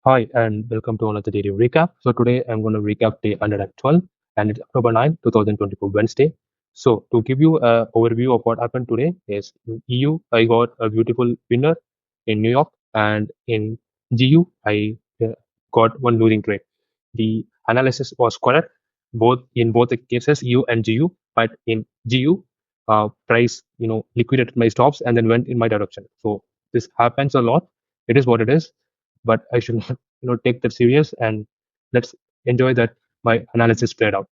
Hi, and welcome to another daily recap. So today I'm going to recap day 112, and it's October 9, 2024, Wednesday. So to give you an overview of what happened today is in EU, I got a beautiful winner in New York, and in GU, I got one losing trade. The analysis was correct both in both the cases, EU and GU, but in GU, price liquidated my stops and then went in my direction. So this happens a lot. It is what it is, but I should not take that serious, and let's enjoy that my analysis played out.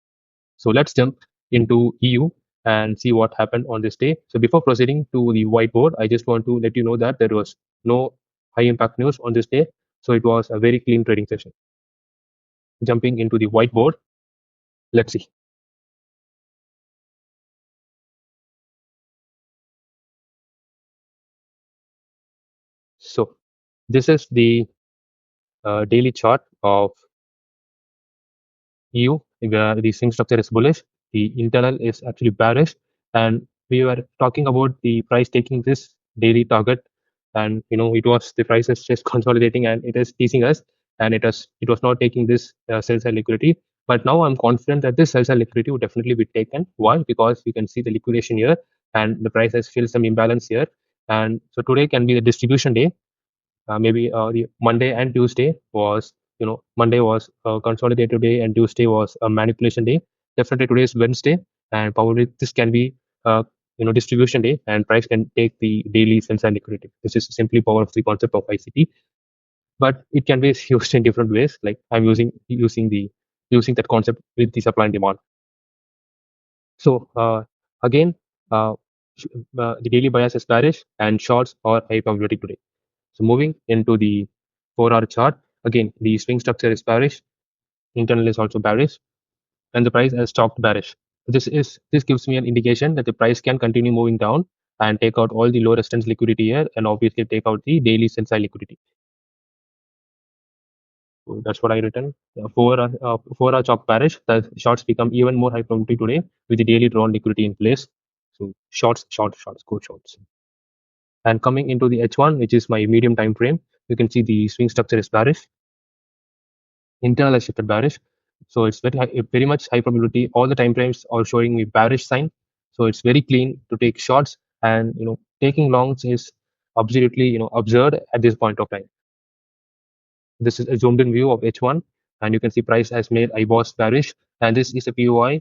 So let's jump into EU and see what happened on this day. So before proceeding to the whiteboard, I just want to let you know that there was no high impact news on this day. So it was a very clean trading session. Jumping into the whiteboard, let's see. So this is the daily chart of EU, where the swing structure is bullish, the internal is actually bearish, and we were talking about the price taking this daily target, and it was the price is just consolidating and it is teasing us, and it was not taking this sell side liquidity. But now I'm confident that this sell side liquidity would definitely be taken. Why? Because you can see the liquidation here, and the price has filled some imbalance here, and so today can be the distribution day. Maybe the Monday and Tuesday was, Monday was a consolidated day and Tuesday was a manipulation day. Definitely today is Wednesday, and probably this can be distribution day, and price can take the daily sense and liquidity. This is simply power of the concept of ICT, but it can be used in different ways. Like I'm using that concept with the supply and demand. So again, uh, the daily bias is bearish and shorts are high probability today. So moving into the 4-hour chart, again, the swing structure is bearish, internal is also bearish, and the price has stopped bearish. This gives me an indication that the price can continue moving down and take out all the low resistance liquidity here, and obviously take out the daily sell side liquidity. So that's what I written. 4-hour chop bearish. The shorts become even more high probability today with the daily drawn liquidity in place. So shorts, shorts, shorts, go shorts. And coming into the H1, which is my medium time frame, you can see the swing structure is bearish. Internal has shifted bearish. So it's very much high probability. All the time frames are showing me bearish sign. So it's very clean to take shots, and taking longs is absolutely absurd at this point of time. This is a zoomed in view of H1, and you can see price has made IBOS bearish, and this is a POI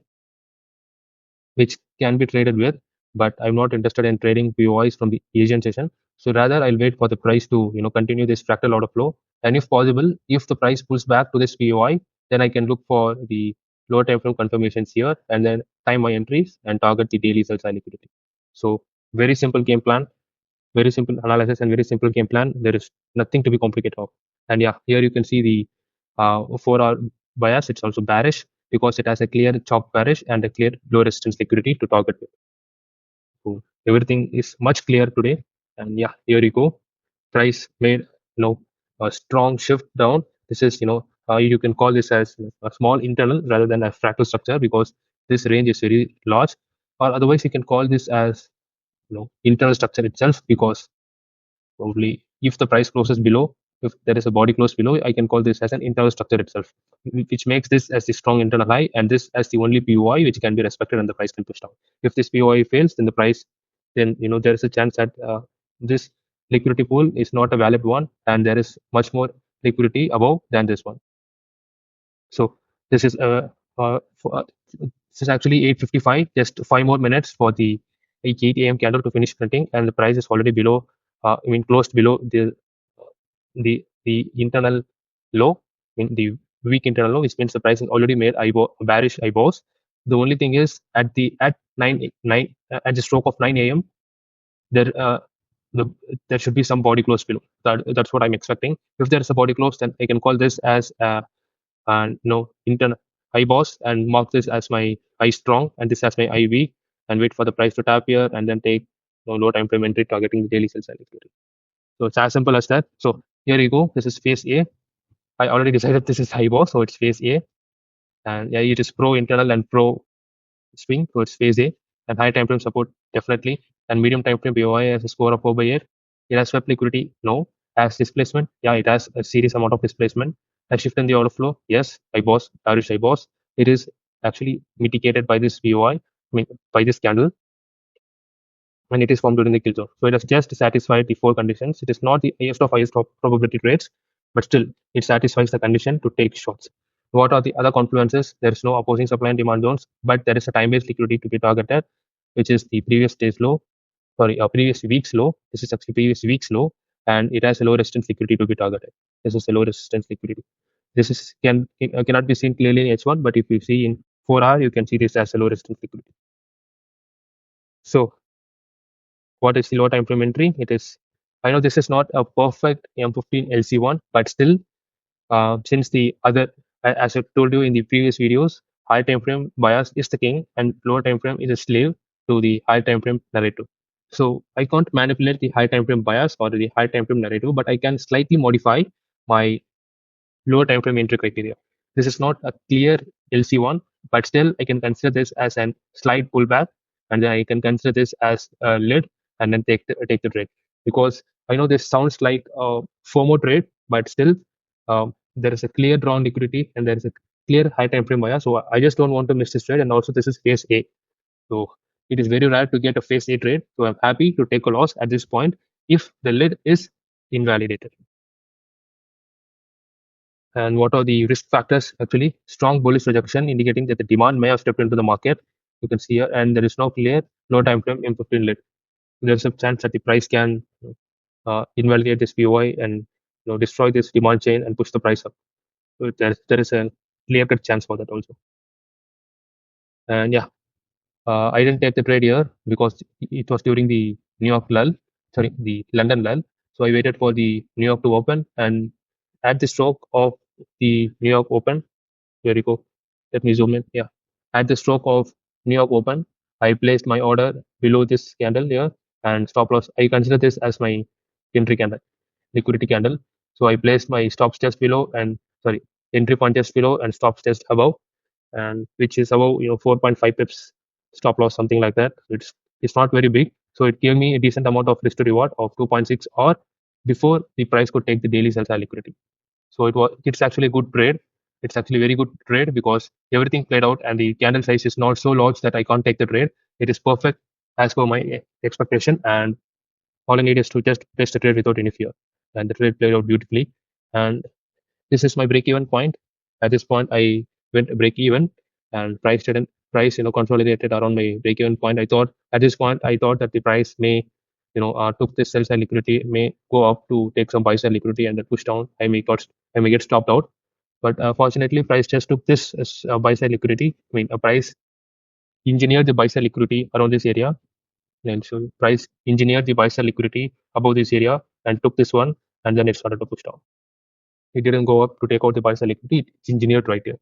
which can be traded with, but I'm not interested in trading POIs from the Asian session. So rather, I'll wait for the price to continue this fractal order flow, and if possible, if the price pulls back to this POI, then I can look for the lower time frame confirmations here, and then time my entries and target the daily sell side liquidity. So very simple game plan, very simple analysis, and very simple game plan. There is nothing to be complicated of. And yeah, here you can see the 4-hour bias. It's also bearish because it has a clear chop bearish and a clear low resistance liquidity to target with. So everything is much clearer today. And yeah, here you go. Price made a strong shift down. This is you can call this as a small internal rather than a fractal structure, because this range is very large. Or otherwise, you can call this as internal structure itself, because probably if the price closes below, if there is a body close below, I can call this as an internal structure itself, which makes this as the strong internal high and this as the only POI which can be respected and the price can push down. If this POI fails, then the price, then there is a chance that this liquidity pool is not a valid one, and there is much more liquidity above than this one. So this is this is actually 8:55, just 5 more minutes for the 8 a.m. candle to finish printing, and the price is already below. Closed below the internal low, in the weak internal low, which means the price has already made bearish IBOs. The only thing is at 9 at the stroke of 9 a.m. there the, there should be some body close below. That's what I'm expecting. If there is a body close, then I can call this as internal high boss and mark this as my high strong and this as my high weak, and wait for the price to tap here and then take low time frame entry targeting the daily sell side liquidity. So it's as simple as that. So here you go. This is phase A. I already decided this is high boss, so it's phase A. And yeah, it is pro internal and pro swing, so it's phase A. And high time frame support definitely. And medium time frame BOI has a score of 4/8. It has swept liquidity, no. As displacement, yeah, it has a serious amount of displacement. A shift in the order flow, yes, I boss. It is actually mitigated by this VOI, mean, by this candle, when it is formed during the kill zone. So it has just satisfied the four conditions. It is not the highest of highest probability trades, but still it satisfies the condition to take shots. What are the other confluences? There is no opposing supply and demand zones, but there is a time-based liquidity to be targeted, which is the previous day's low, sorry, previous week's low. This is actually previous week's low, and it has a low resistance liquidity to be targeted. This is a low resistance liquidity. This is cannot be seen clearly in H1, but if you see in 4 hour, you can see this as a low resistance liquidity. So what is the low time frame entry? It is, I know this is not a perfect M15 LC1, but still, since the other, as I told you in the previous videos, high time frame bias is the king and lower time frame is a slave to the high time frame narrative. So I can't manipulate the high time frame bias or the high time frame narrative, but I can slightly modify my lower time frame entry criteria. This is not a clear LC1, but still I can consider this as an slight pullback, and then I can consider this as a lid, and then take the trade. Because I know this sounds like a FOMO trade, but still there is a clear drawn liquidity and there is a clear high time frame bias. So I just don't want to miss this trade, and also this is phase A. So it is very rare to get a phase A trade. So I'm happy to take a loss at this point if the lid is invalidated. And what are the risk factors? Actually, strong bullish rejection indicating that the demand may have stepped into the market. You can see here, and there is no clear low time frame M15 lit. There's a chance that the price can invalidate this VOI and destroy this demand chain and push the price up. So there is a clear cut chance for that also. And yeah, I didn't take the trade here because it was during the New York lull, sorry, the London lull. So I waited for the New York to open, and at the stroke of the New York open, here you go. Let me zoom in. Yeah. At the stroke of New York open, I placed my order below this candle here and stop loss. I consider this as my entry candle, liquidity candle. So I placed my stops just below and sorry, entry point just below and stops just above, and which is about 4.5 pips stop loss, something like that. It's not very big, so it gave me a decent amount of risk to reward of 2.6 or before the price could take the daily sell side liquidity. So it's actually a good trade. It's actually a very good trade because everything played out and the candle size is not so large that I can't take the trade. It is perfect as per my expectation, and all I need is to just place the trade without any fear. And the trade played out beautifully. And this is my break even point. At this point, I went break even, and price consolidated around my break even point. I thought at this point I thought that the price may took this sell side liquidity, may go up to take some buy side liquidity and then push down. I may get stopped out. But fortunately, price just took this as buy side liquidity. I mean, a price engineered the buy side liquidity around this area, and so price engineered the buy side liquidity above this area and took this one, and then it started to push down. It didn't go up to take out the buy side liquidity. It's engineered right here.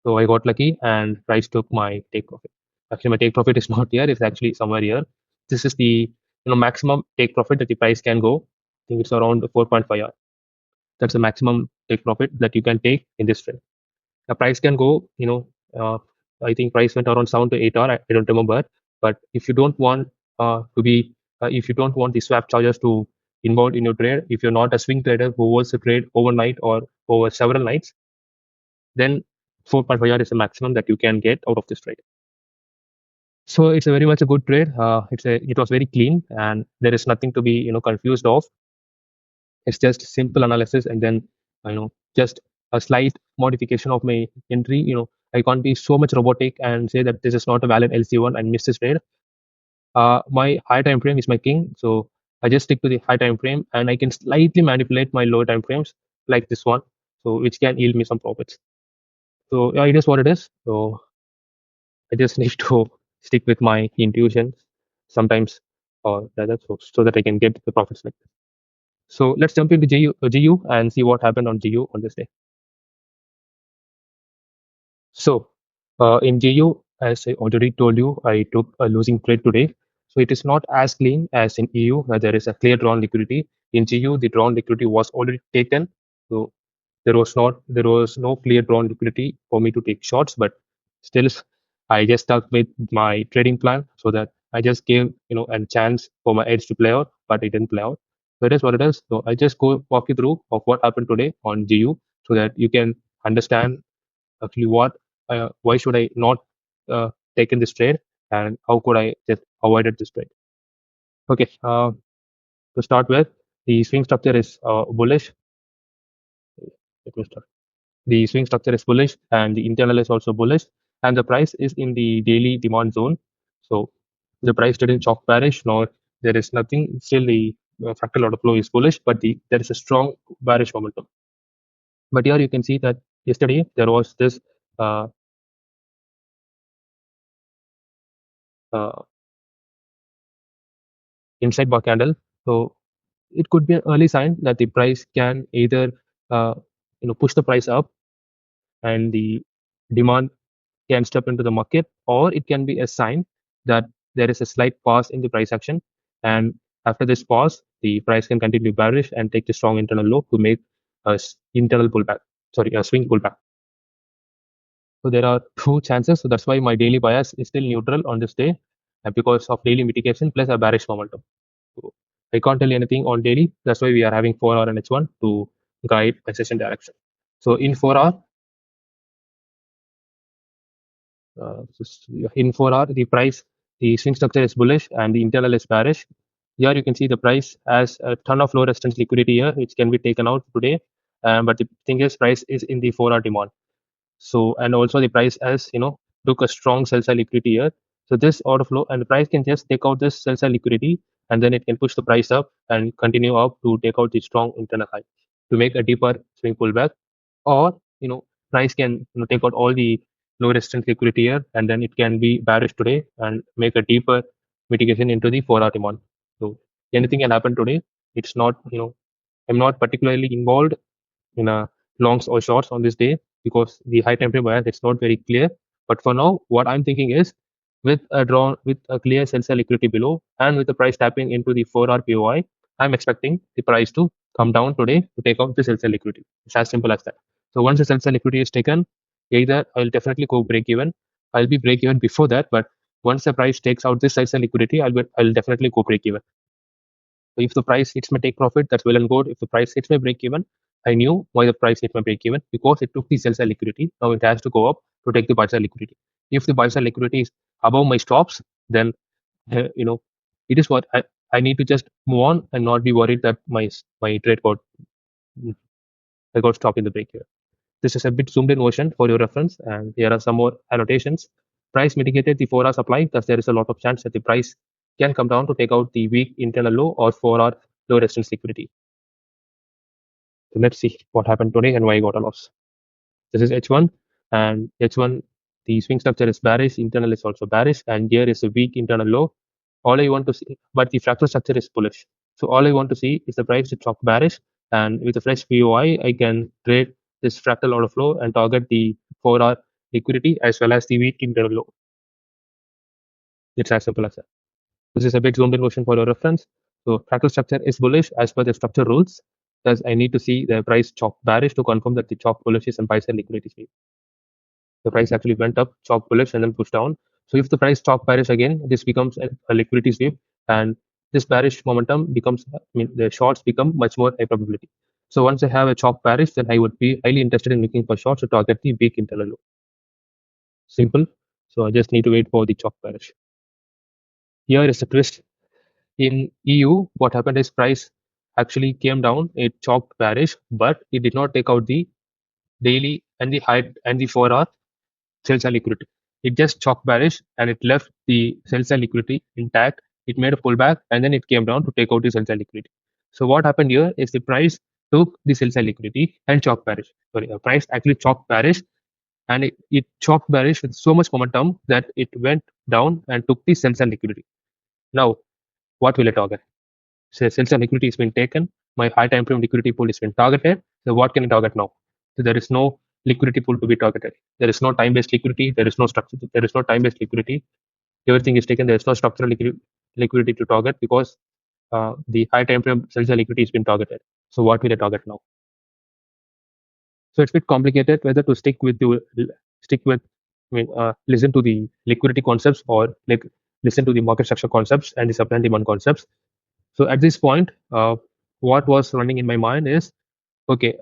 So I got lucky, and price took my take profit. Actually, my take profit is not here; it's actually somewhere here. This is the maximum take profit that the price can go. I think it's around 4.5 R. That's the maximum take profit that you can take in this trade. The price can go, I think price went around 7 to 8 hour. I don't remember. But if you don't want if you don't want the swap charges to involved in your trade, if you're not a swing trader who holds the trade overnight or over several nights, then 4.5 hour is the maximum that you can get out of this trade. So it's a very much a good trade. It was very clean, and there is nothing to be confused of. It's just simple analysis, and then just a slight modification of my entry. I can't be so much robotic and say that this is not a valid LC1 and miss this trade. My high time frame is my king, so I just stick to the high time frame, and I can slightly manipulate my low time frames like this one, so which can yield me some profits. So yeah, it is what it is. So I just need to stick with my intuition sometimes, or rather, so that I can get the profits like this. So let's jump into GU and see what happened on GU on this day. So in GU, as I already told you, I took a losing trade today. So it is not as clean as in EU, where there is a clear drawn liquidity. In GU, the drawn liquidity was already taken. So there was no clear drawn liquidity for me to take shots, but still I just stuck with my trading plan so that I just gave a chance for my edge to play out, but it didn't play out. So it is what it is. So I just go walk you through of what happened today on GU so that you can understand actually why should I not take in this trade and how could I just avoided this trade. Okay, to start with, the swing structure is bullish. Let me start. The swing structure is bullish and the internal is also bullish, and the price is in the daily demand zone. So the price didn't chalk bearish, nor there is nothing. Still, the fractal order flow is bullish, but there is a strong bearish momentum. But here you can see that yesterday there was this uh, uh, inside bar candle. So it could be an early sign that the price can either uh, push the price up and the demand can step into the market, or it can be a sign that there is a slight pause in the price action. And after this pause, the price can continue bearish and take the strong internal low to make internal pullback. Sorry, a swing pullback. So there are two chances. So that's why my daily bias is still neutral on this day because of daily mitigation plus a bearish momentum. So I can't tell you anything on daily. That's why we are having 4 hour and H1 to guide my session direction. So in 4 hour, in 4 hour, the swing structure is bullish and the internal is bearish. Here you can see the price has a ton of low resistance liquidity here, which can be taken out today. But the thing is, price is in the 4 hour demand. So, and also the price has, took a strong sell side liquidity here. So this order flow and the price can just take out this sell side liquidity and then it can push the price up and continue up to take out the strong internal high to make a deeper swing pullback. Or, price can take out all the low resistance liquidity here and then it can be bearish today and make a deeper mitigation into the 4 hour demand. So anything can happen today. It's not, I'm not particularly involved in a longs or shorts on this day because the high time frame bias it's not very clear. But for now, what I'm thinking is with a clear sell side liquidity below and with the price tapping into the 4 hour POI, I'm expecting the price to come down today to take out the sell side liquidity. It's as simple as that. So once the sell side liquidity is taken, either I'll definitely go break even. I'll be break even before that, but once the price takes out this sell side liquidity, I'll definitely go break even. So if the price hits my take profit, that's well and good. If the price hits my break even, I knew why the price hit my break even because it took the sell side liquidity. Now it has to go up to take the buy side liquidity. If the buy side liquidity is above my stops, then it is what I need to just move on and not be worried that my trade got stopped in the break here. This is a bit zoomed in version for your reference, and here are some more annotations. Price mitigated the 4 hour supply, thus there is a lot of chance that the price can come down to take out the weak internal low or 4 hour low resistance liquidity. So let's see what happened today and why I got a loss. This is H1 and H1, the swing structure is bearish, internal is also bearish, and here is a weak internal low. All I want to see, but the fractal structure is bullish. So all I want to see is the price to chop bearish, and with a fresh POI, I can trade this fractal order flow and target the 4 hour liquidity as well as the weak internal low. It's as simple as that. This is a bit zoomed in version for your reference. So fractal structure is bullish as per the structure rules. Thus, I need to see the price chop bearish to confirm that the chop bullish is and buy side liquidity sweep. The price actually went up, chop bullish, and then pushed down. So if the price chop bearish again, this becomes a liquidity sweep, and this bearish momentum becomes, the shorts become much more high probability. So once I have a chop bearish, then I would be highly interested in looking for shorts to target the big internal low. Simple. So I just need to wait for the chop bearish. Here is the twist. In EU, what happened is price actually came down. It chopped bearish, but it did not take out the daily and the high and the 4 hour sell side liquidity. It just chopped bearish and it left the sell side liquidity intact. It made a pullback and then it came down to take out the sell side liquidity. So what happened here is the price took the sell side liquidity and chopped bearish. Sorry, the price actually chopped bearish and it chopped bearish with so much momentum that it went down and took the sell side liquidity. Now, what will it target? So sell side liquidity has been taken. My high time frame liquidity pool has been targeted. So what can I target now? So there is no liquidity pool to be targeted. There is no time-based liquidity. There is no structure. There is no time-based liquidity. Everything is taken. There is no structural liquidity to target because the high time frame sell side liquidity has been targeted. So what will I target now? So it's a bit complicated whether to stick with listen to the liquidity concepts or listen to the market structure concepts and the supply and demand concepts. So at this point, what was running in my mind is, okay,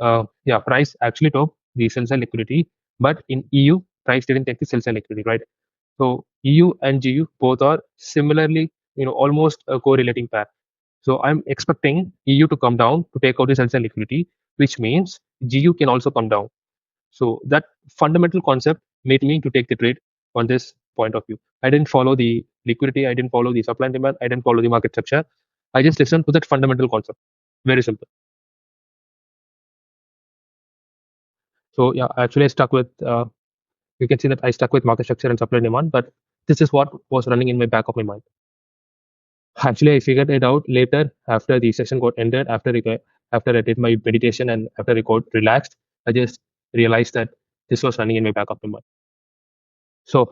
yeah, price actually took the sell side liquidity, but in EU, price didn't take the sell side liquidity, right? So EU and GU both are similarly, almost a correlating pair. So I'm expecting EU to come down to take out the sell side liquidity, which means GU can also come down. So that fundamental concept made me to take the trade on this point of view. I didn't follow the liquidity, I didn't follow the supply and demand, I didn't follow the market structure. I just listened to that fundamental concept. Very simple. So yeah, actually I stuck with you can see that I stuck with market structure and supply and demand, but this is what was running in my back of my mind. Actually, I figured it out later after the session got ended, after I did my meditation and after I got relaxed, I just realized that this was running in my back of my mind. So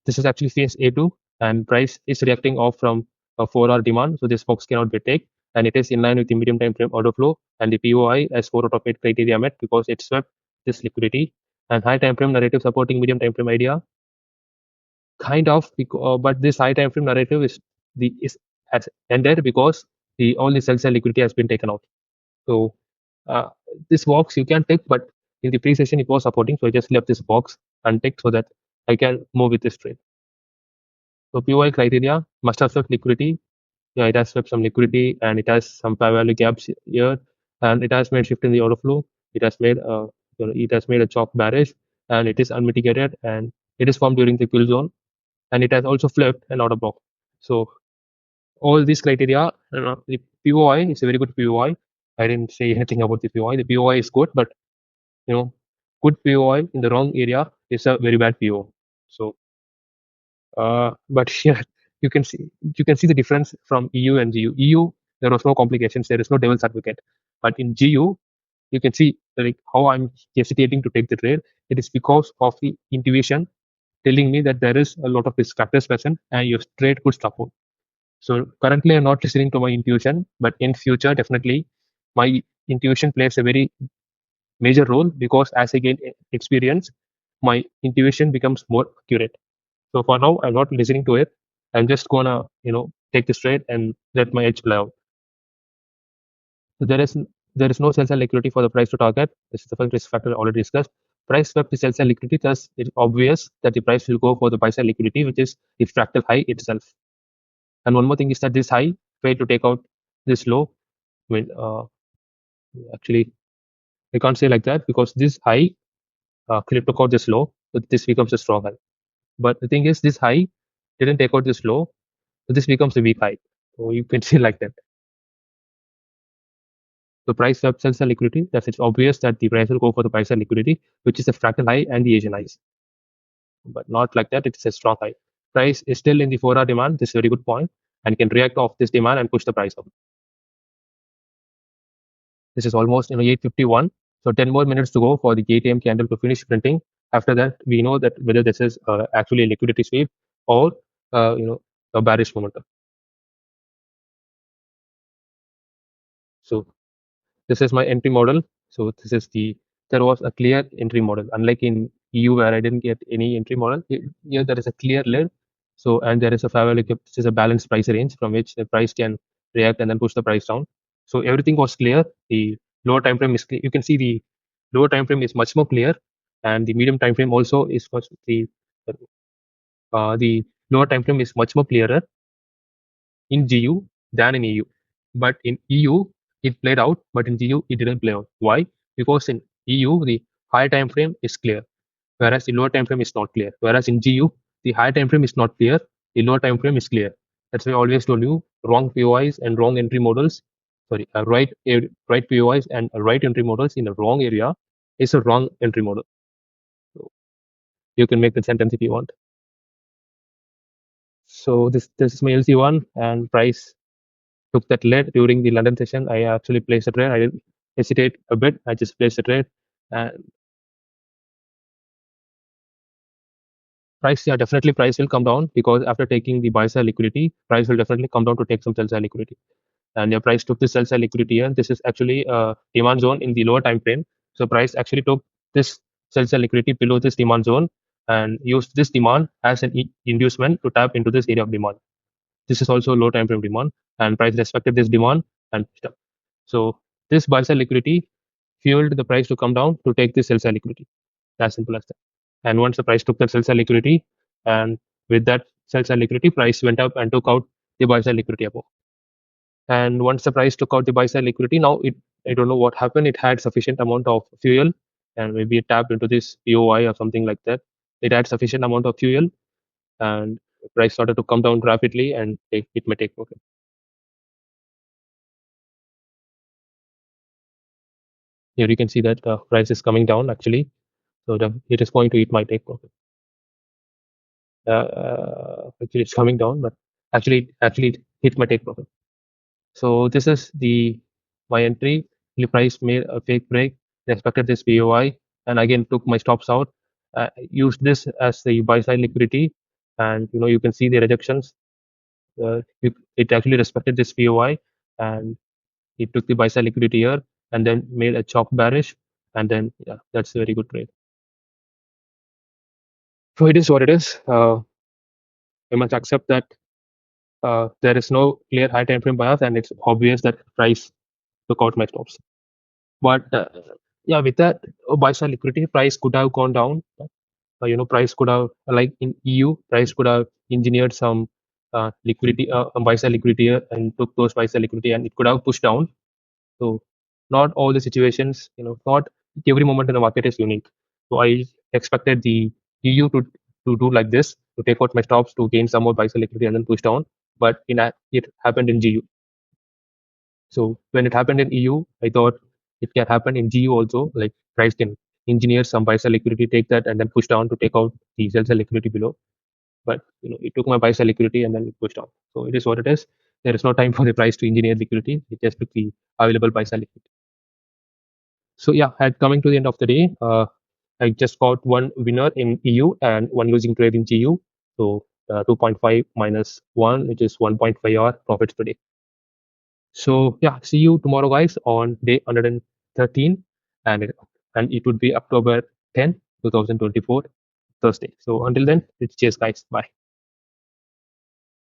this is actually phase A2, and price is reacting off from a 4-hour demand. So this box cannot be take, and it is in line with the medium time frame order flow and the POI as 4 out of 8 criteria met because it swept this liquidity and high time frame narrative supporting medium time frame idea. Kind of, but this high time frame narrative is has ended because the all the sell side liquidity has been taken out. So uh, this box you can take, but in the pre-session it was supporting, so I just left this box unticked so that I can move with this trade. So POI criteria must have swept liquidity. Yeah, it has swept some liquidity and it has some fair value gaps here, and it has made shift in the order flow. It has made it has made a chalk bearish, and it is unmitigated, and it is formed during the kill zone, and it has also flipped an order block. So all these criteria, the POI is a very good POI. I didn't say anything about the POI. The POI is good, but you know, good POI in the wrong area is a very bad PO. So, but here you can see the difference from EU and GU. EU there was no complications. There is no devil's advocate. But in GU, you can see like how I'm hesitating to take the trade. It is because of the intuition telling me that there is a lot of risk factors present and your trade could support. So currently, I'm not listening to my intuition, but in future, definitely, my intuition plays a very major role because as I gain experience, my intuition becomes more accurate. So for now, I'm not listening to it. I'm just gonna, take this trade and let my edge play out. So there is no sell side liquidity for the price to target. This is the first risk factor already discussed. Price swept the sell side liquidity, thus it's obvious that the price will go for the buy side liquidity, which is the fractal high itself. And one more thing is that this high failed to take out this low. I mean, actually, I can't say like that because this high took out this low, so this becomes a strong high. But the thing is, this high didn't take out this low, so this becomes a weak high. So you can see like that. The price swept sells the liquidity. Thus, it's obvious that the price will go for the price side liquidity, which is a fractal high and the Asian highs. But not like that. It's a strong high. Price is still in the 4-hour demand. This is a very good point, and can react off this demand and push the price up. This is almost 8:51. So 10 more minutes to go for the KTM candle to finish printing. After that, we know that whether this is actually a liquidity sweep or a bearish momentum. So this is my entry model. So this is there was a clear entry model. Unlike in EU where I didn't get any entry model, here there is a clear lid. So and there is a fair value. This is a balanced price range from which the price can react and then push the price down. So everything was clear. The lower time frame is clear. You can see the lower time frame is much more clear, and the medium time frame also is much the lower time frame is much more clearer in GU than in EU. But in EU, it played out, but in GU, it didn't play out. Why? Because in EU, the high time frame is clear, whereas the lower time frame is not clear. Whereas in GU, the high time frame is not clear, the lower time frame is clear. That's why I always told you wrong POIs and wrong entry models. Sorry, right POIs and right entry models in the wrong area is a wrong entry model. So you can make the sentence if you want. So this is my LC1 and price took that lead during the London session. I actually placed a trade. I didn't hesitate a bit. I just placed a trade. And price, yeah, definitely price will come down because after taking the buy side liquidity, price will definitely come down to take some sell side liquidity. And your price took the sell side liquidity here. This is actually a demand zone in the lower time frame. So price actually took this sell side liquidity below this demand zone and used this demand as an inducement to tap into this area of demand. This is also low time frame demand, and price respected this demand and So this buy side liquidity fueled the price to come down to take the sell side liquidity. As simple as that. And once the price took the sell side liquidity, and with that sell side liquidity, price went up and took out the buy side liquidity above. And once the price took out the buy side liquidity, now it I don't know what happened. It had sufficient amount of fuel, and maybe it tapped into this POI or something like that. It had sufficient amount of fuel, and the price started to come down rapidly, and it may take profit. Here you can see that the price is coming down actually, so it is going to eat my take profit. Actually, it's coming down, but actually it hit my take profit. So this is the my entry. The price made a fake break, respected this POI, and again took my stops out. Used this as the buy side liquidity, and you can see the rejections. It actually respected this POI, and it took the buy side liquidity here, and then made a chop bearish, and then yeah, that's a very good trade. So it is what it is. I must accept that there is no clear high time frame bias, and it's obvious that price took out my stops. But yeah, with that buy side liquidity, price could have gone down. Price could have like in EU, price could have engineered some liquidity, buy side liquidity and took those buy side liquidity, and it could have pushed down. So not all the situations, not every moment in the market is unique. So I expected the EU to do like this, to take out my stops to gain some more buy side liquidity and then push down. But it happened in GU. So when it happened in EU, I thought it can happen in GU also. Like price can engineer some buy sell liquidity, take that and then push down to take out the sell sell liquidity below. But it took my buy sell liquidity and then it pushed down. So it is what it is. There is no time for the price to engineer liquidity. It just took the available buy sell liquidity. So yeah, at coming to the end of the day, I just got one winner in EU and one losing trade in GU. So 2.5 minus 1, which is 1.5 hour profits today. So yeah, see you tomorrow, guys, on day 113, and it would be October 10, 2024, Thursday. So until then, it's cheers, guys. Bye.